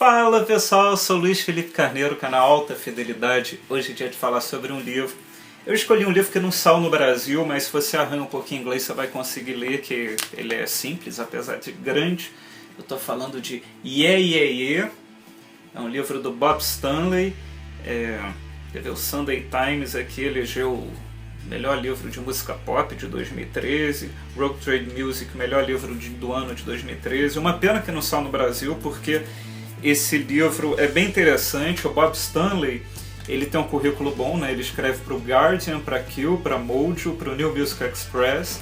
Fala pessoal, eu sou Luiz Felipe Carneiro, canal Alta Fidelidade. Hoje é dia de falar sobre um livro. Eu escolhi um livro que não saiu no Brasil, mas se você arranha um pouquinho inglês você vai conseguir ler, que ele é simples, apesar de grande. Eu estou falando de Yeah Yeah Yeah, é um livro do Bob Stanley. O Sunday Times aqui elegeu o melhor livro de música pop de 2013, Rock Trade Music, melhor livro do ano de 2013. Uma pena que não saiu no Brasil, porque esse livro é bem interessante. O Bob Stanley, ele tem um currículo bom, né? Ele escreve para o Guardian, para Q, para Mojo, para o New Music Express,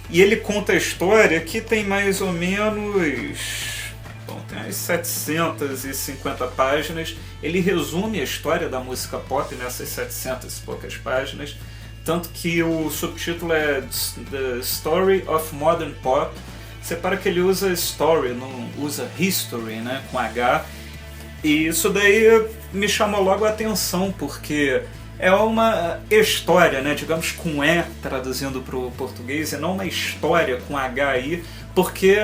e ele conta a história que tem mais ou menos... tem umas 750 páginas. Ele resume a história da música pop nessas 700 e poucas páginas, tanto que o subtítulo é The Story of Modern Pop. Separa que ele usa story, não usa history, né, com H. E isso daí me chamou logo a atenção, porque é uma história, né, digamos com E, traduzindo para o português, e não uma história com H aí, porque,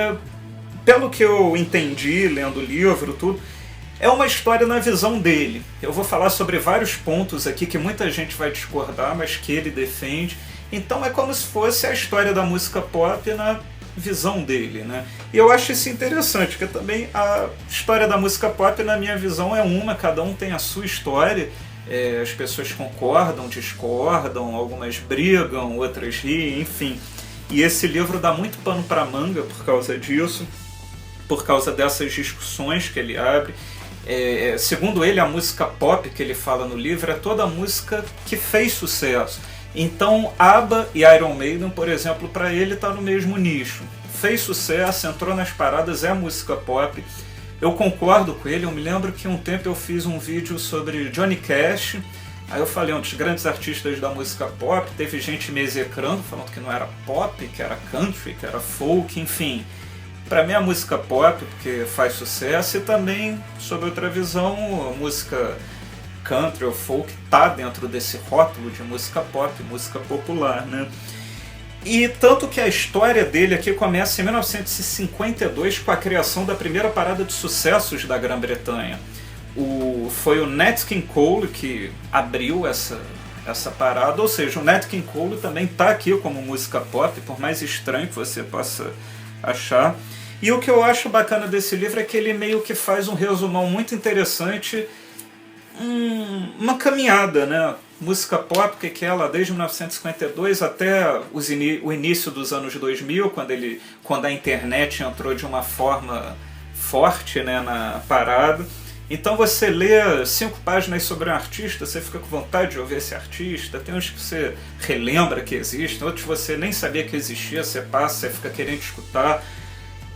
pelo que eu entendi lendo o livro, tudo, é uma história na visão dele. Eu vou falar sobre vários pontos aqui que muita gente vai discordar, mas que ele defende. Então é como se fosse a história da música pop na visão dele, né? E eu acho isso interessante, porque também a história da música pop, na minha visão, é uma, cada um tem a sua história. As pessoas concordam, discordam, algumas brigam, outras riem, enfim. E esse livro dá muito pano para manga por causa disso, por causa dessas discussões que ele abre. Segundo ele, a música pop que ele fala no livro é toda a música que fez sucesso. Então, ABBA e Iron Maiden, por exemplo, para ele está no mesmo nicho. Fez sucesso, entrou nas paradas, é música pop. Eu concordo com ele. Eu me lembro que um tempo eu fiz um vídeo sobre Johnny Cash. Aí eu falei, um dos grandes artistas da música pop. Teve gente me execrando, falando que não era pop, que era country, que era folk, enfim. Para mim é música pop, porque faz sucesso, e também, sob outra visão, a música country ou folk está dentro desse rótulo de música pop, música popular, né? E tanto que a história dele aqui começa em 1952 com a criação da primeira parada de sucessos da Grã-Bretanha. Foi o Nat King Cole que abriu essa parada, ou seja, o Nat King Cole também está aqui como música pop, por mais estranho que você possa achar. E o que eu acho bacana desse livro é que ele meio que faz um resumão muito interessante, uma caminhada, né? Música pop, que é ela desde 1952 até o início dos anos 2000, quando a internet entrou de uma forma forte, né, na parada. Então você lê 5 páginas sobre um artista, você fica com vontade de ouvir esse artista. Tem uns que você relembra que existem, outros você nem sabia que existia, você passa, você fica querendo escutar.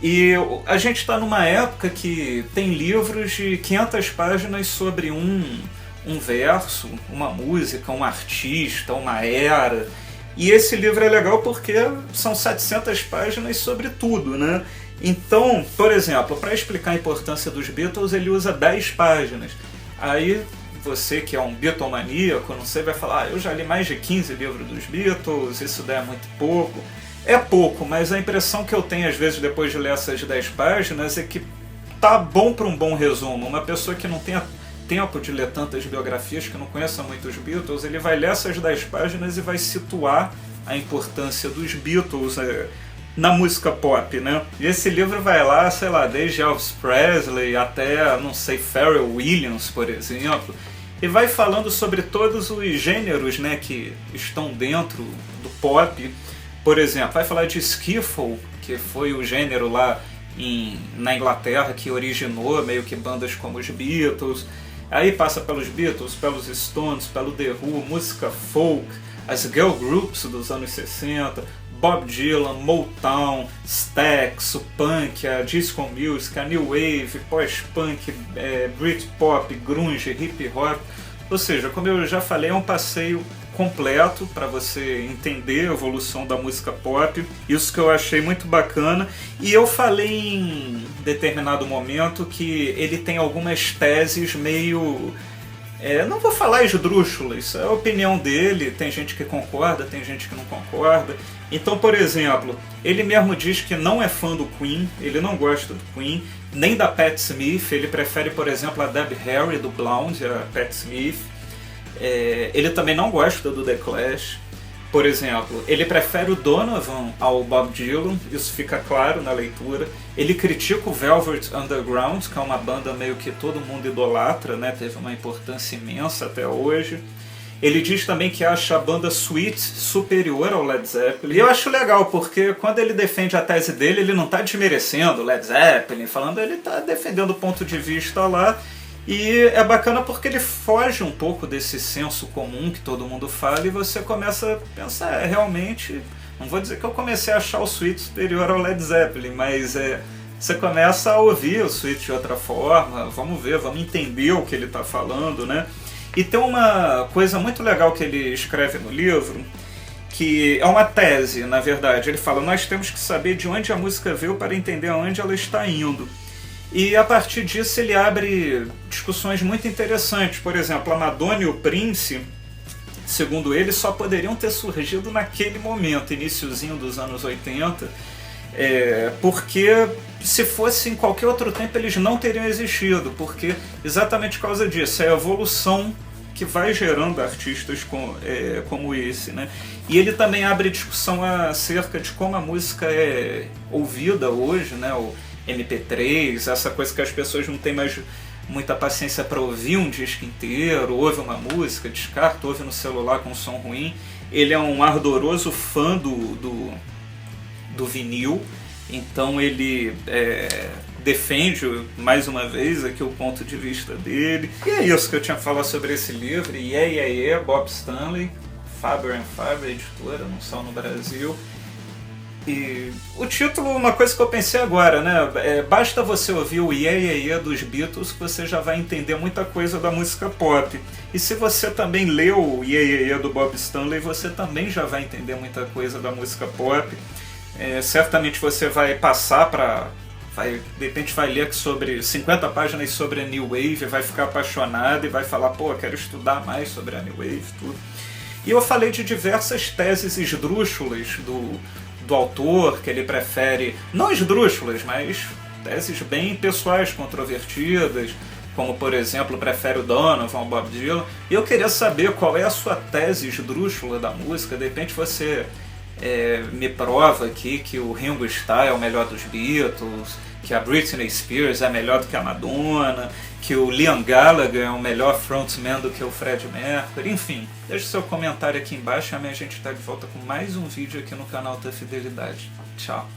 E a gente está numa época que tem livros de 500 páginas sobre um verso, uma música, um artista, uma era. E esse livro é legal porque são 700 páginas sobre tudo, né? Então, por exemplo, para explicar a importância dos Beatles, ele usa 10 páginas. Aí você que é um Beatlemaníaco, não sei, vai falar, eu já li mais de 15 livros dos Beatles, isso daí é muito pouco. É pouco, mas a impressão que eu tenho às vezes depois de ler essas 10 páginas é que tá bom para um bom resumo. Uma pessoa que não tenha tempo de ler tantas biografias, que não conheça muito os Beatles, ele vai ler essas 10 páginas e vai situar a importância dos Beatles na música pop, né? E esse livro vai lá, sei lá, desde Elvis Presley até, não sei, Pharrell Williams, por exemplo, e vai falando sobre todos os gêneros, né, que estão dentro do pop. Por exemplo, vai falar de skiffle, que foi o gênero lá na Inglaterra que originou meio que bandas como os Beatles. Aí passa pelos Beatles, pelos Stones, pelo The Who, música folk, as girl groups dos anos 60, Bob Dylan, Motown, Stax, o punk, a disco music, a new wave, pós-punk, Britpop, grunge, hip hop. Ou seja, como eu já falei, é um passeio completo para você entender a evolução da música pop. Isso que eu achei muito bacana. E eu falei em determinado momento que ele tem algumas teses meio Não vou falar esdrúxula, isso é a opinião dele, tem gente que concorda, tem gente que não concorda. Então, por exemplo, ele mesmo diz que não é fã do Queen, ele não gosta do Queen, nem da Patti Smith, ele prefere, por exemplo, a Debbie Harry do Blonde, a Patti Smith. Ele também não gosta do The Clash. Por exemplo, ele prefere o Donovan ao Bob Dylan, isso fica claro na leitura. Ele critica o Velvet Underground, que é uma banda meio que todo mundo idolatra, né? Teve uma importância imensa até hoje. Ele diz também que acha a banda Sweet superior ao Led Zeppelin. E eu acho legal, porque quando ele defende a tese dele, ele não está desmerecendo o Led Zeppelin, ele está defendendo o ponto de vista lá. E é bacana porque ele foge um pouco desse senso comum que todo mundo fala e você começa a pensar, realmente, não vou dizer que eu comecei a achar o Sweet superior ao Led Zeppelin, mas você começa a ouvir o Sweet de outra forma, vamos ver, vamos entender o que ele está falando, né? E tem uma coisa muito legal que ele escreve no livro, que é uma tese, na verdade. Ele fala, nós temos que saber de onde a música veio para entender aonde ela está indo. E a partir disso ele abre discussões muito interessantes. Por exemplo, a Madonna e o Prince, segundo ele, só poderiam ter surgido naquele momento, iniciozinho dos anos 80, porque se fosse em qualquer outro tempo eles não teriam existido, porque exatamente por causa disso, é a evolução que vai gerando artistas como esse, né? E ele também abre discussão acerca de como a música é ouvida hoje, né? O MP3, essa coisa que as pessoas não têm mais muita paciência para ouvir um disco inteiro, ouve uma música, descarta, ouve no celular com som ruim. Ele é um ardoroso fã do vinil, então ele defende mais uma vez aqui o ponto de vista dele. E é isso que eu tinha que falar sobre esse livro. Bob Stanley, Faber & Faber, editora, não só no Brasil. E o título, uma coisa que eu pensei agora, né? Basta você ouvir o dos Beatles que você já vai entender muita coisa da música pop. E se você também leu o do Bob Stanley, você também já vai entender muita coisa da música pop. Certamente você vai passar de repente vai ler sobre 50 páginas sobre a New Wave, vai ficar apaixonado e vai falar, pô, quero estudar mais sobre a New Wave, tudo. E eu falei de diversas teses esdrúxulas do autor, que ele prefere, não esdrúxulas, mas teses bem pessoais, controvertidas, como por exemplo, prefere o Donovan ao Bob Dylan. E eu queria saber qual é a sua tese esdrúxula da música. De repente você me prova aqui que o Ringo Starr é o melhor dos Beatles, que a Britney Spears é melhor do que a Madonna, que o Liam Gallagher é o melhor frontman do que o Freddie Mercury. Enfim, deixe seu comentário aqui embaixo e amanhã a gente está de volta com mais um vídeo aqui no canal da Fidelidade. Tchau!